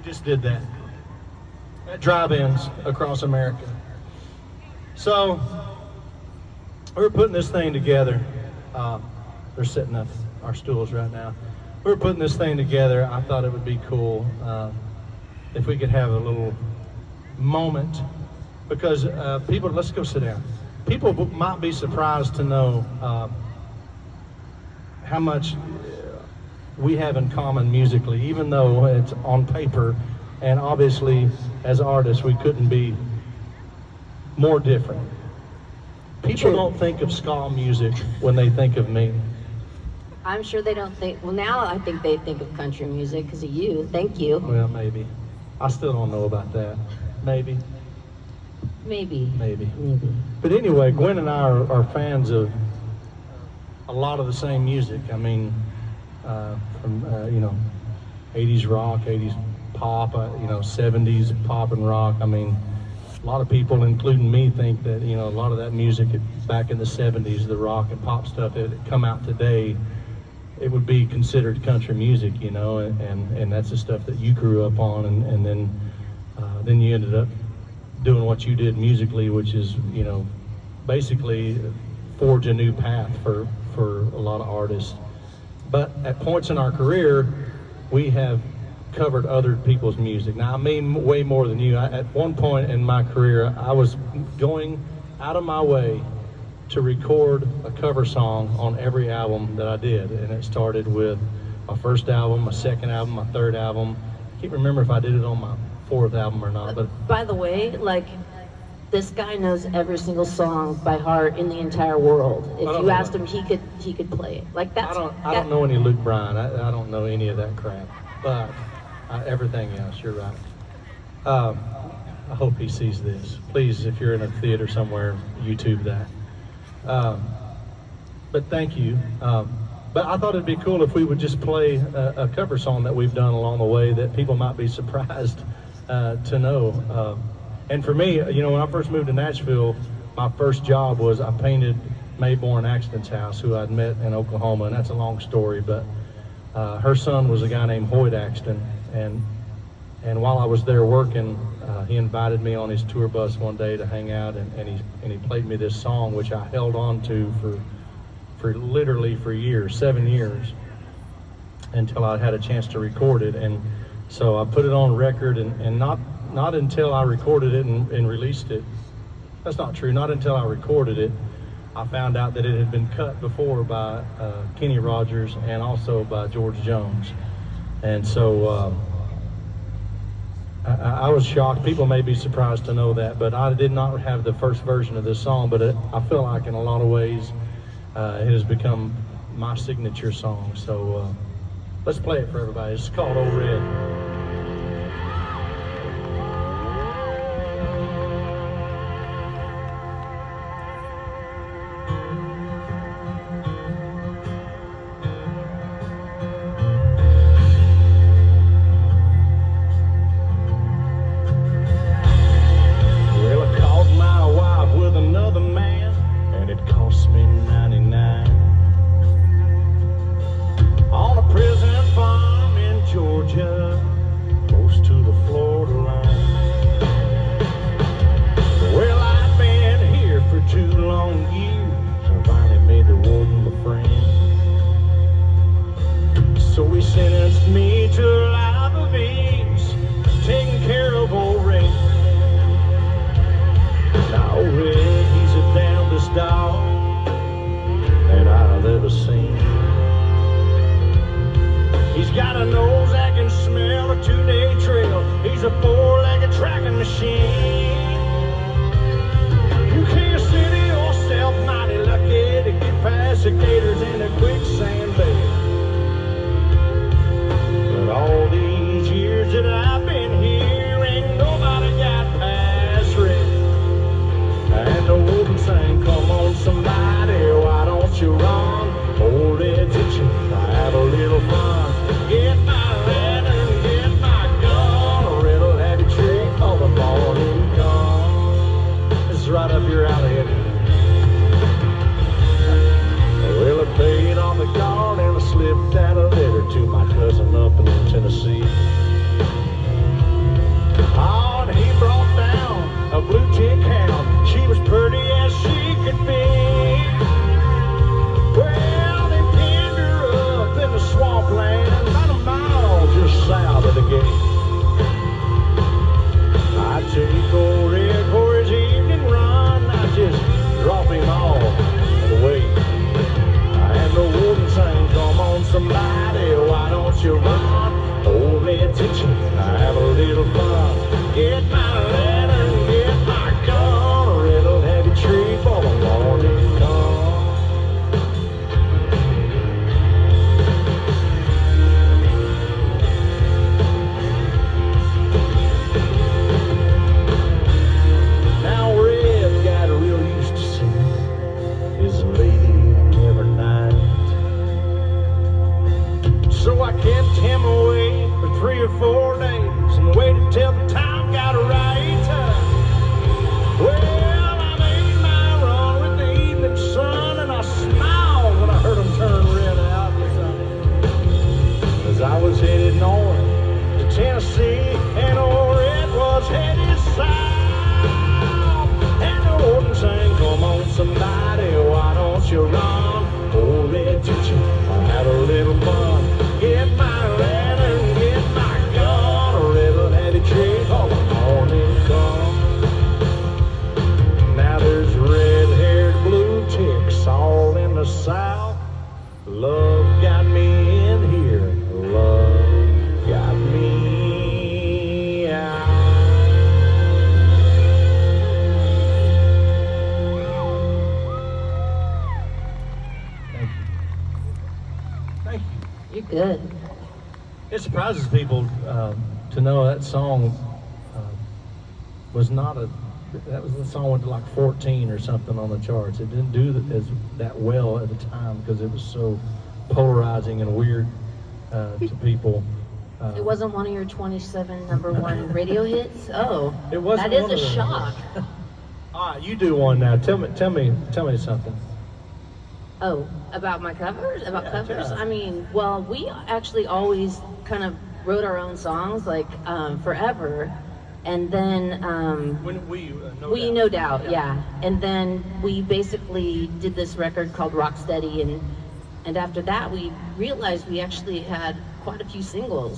just did that at drive-ins across America. So we're putting this thing together. They're setting up our stools right now. We're putting this thing together. I thought it would be cool if we could have a little moment, because people, let's go sit down. People might be surprised to know how much we have in common musically, even though it's on paper, and obviously as artists we couldn't be more different. People don't think of ska music when they think of me. I'm sure they don't think, well now I think they think of country music because of you. Thank you. Well, maybe. I still don't know about that. Maybe. Maybe. But anyway, Gwen and I are fans of a lot of the same music. I mean, from 80s rock, 80s pop, 70s pop and rock. I mean, a lot of people, including me, think that a lot of that music back in the 70s, the rock and pop stuff that had come out today, it would be considered country music, and that's the stuff that you grew up on, and then you ended up doing what you did musically, which is basically forge a new path for a lot of artists. But at points in our career, we have covered other people's music. Now, I mean way more than you. At one point in my career, I was going out of my way to record a cover song on every album that I did. And it started with my first album, my second album, my third album. I can't remember if I did it on my fourth album or not. But by the way, this guy knows every single song by heart in the entire world. If you asked him, he could play it. I don't know any Luke Bryan. I don't know any of that crap. But everything else, you're right. I hope he sees this. Please, if you're in a theater somewhere, YouTube that. But thank you. But I thought it'd be cool if we would just play a cover song that we've done along the way that people might be surprised to know. And for me, when I first moved to Nashville, my first job was I painted Mayborn Axton's house, who I'd met in Oklahoma, and that's a long story, but her son was a guy named Hoyt Axton, and while I was there working, he invited me on his tour bus one day to hang out, and he played me this song, which I held on to for literally for years, 7 years, until I had a chance to record it. And so I put it on record, and not until I recorded it and released it. That's not true. Not until I recorded it, I found out that it had been cut before by Kenny Rogers and also by George Jones. And so I was shocked. People may be surprised to know that, but I did not have the first version of this song, but I feel like in a lot of ways it has become my signature song. So let's play it for everybody. It's called Old Red. parkland about a mile just south of the gate. I take old Red for his evening run. I just drop him off and wait. And the warden sang, come on somebody, why don't you run? Hold me attention, have a little fun. Get my letter, get my gun, or it'll have you tree for the morning come. Now Red got real used to seeing his lady every night. So I kept him away for 3 or 4 days and waited till the time got right. Well, I made my run with the evening sun, and I smiled when I heard him turn Red out. As I was headed north to Tennessee, and old Red was headed south. And the warden sang, come on somebody, why don't you run? Hold me attention, I'll have a little fun. Get my lantern, get my gun, or it'll have you trade for the morning come. Now there's red-haired blue chicks all in the south. Love got me in here, love got me out. Thank you. Thank you. You're good. It surprises people to know that song was not a. That was the song went to like 14 or something on the charts. It didn't do that well at the time because it was so polarizing and weird to people. It wasn't one of your 27 number one radio hits? Oh, It wasn't that one is of a them. shock. All right, you do one now. Tell me something. Oh, about my covers? About Yeah, covers? yeah. I mean, well, we actually always kind of wrote our own songs, like forever. And then When we No Doubt, yeah. And then we basically did this record called Rocksteady, and after that we realized we actually had quite a few singles.